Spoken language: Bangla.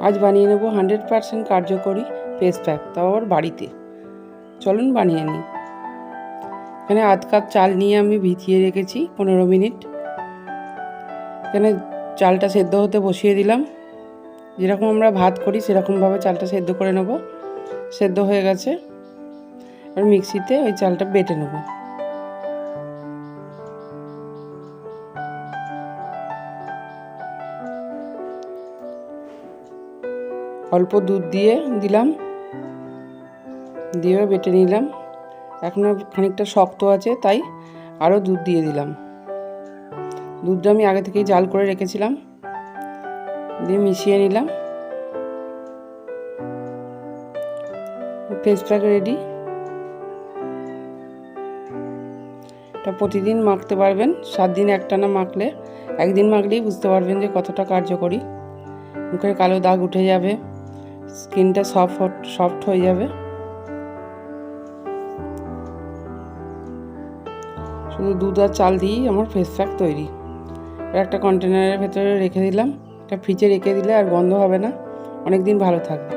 আজ বানিয়ে নেব 100% কার্যকরী ফেস প্যাক, তাও আবার বাড়িতে। চলুন বানিয়ে নিই। এখানে আধ কাপ চাল নিয়ে আমি ভিজিয়ে রেখেছি 15 মিনিট। এখানে চালটা সেদ্ধ হতে বসিয়ে দিলাম। যেরকম আমরা ভাত করি সেরকমভাবে চালটা সেদ্ধ করে নেব। সেদ্ধ হয়ে গেছে, আর মিক্সিতে ওই চালটা বেটে নেব। অল্প দুধ দিয়ে দিলাম, দিয়ে বেটে নিলাম। এখনও খানিকটা শক্ত আছে, তাই আরও দুধ দিয়ে দিলাম। দুধটা আমি আগে থেকেই জাল করে রেখেছিলাম, দিয়ে মিশিয়ে নিলাম। Face pack ready. এটা প্রতিদিন মাখতে পারবেন, 7 দিন একটানা মাখলে, একদিন মাখলেই বুঝতে পারবেন যে কতটা কার্যকরী। মুখের কালো দাগ উঠে যাবে, স্কিনটা সফট হয়ে যাবে। শুধু দুধ আর চাল দিয়েই আমার ফেস প্যাক তৈরি। একটা কন্টেনারের ভেতরে রেখে দিলাম। এটা ফ্রিজে রেখে দিলে আর গন্ধ হবে না, অনেক দিন ভালো থাকবে।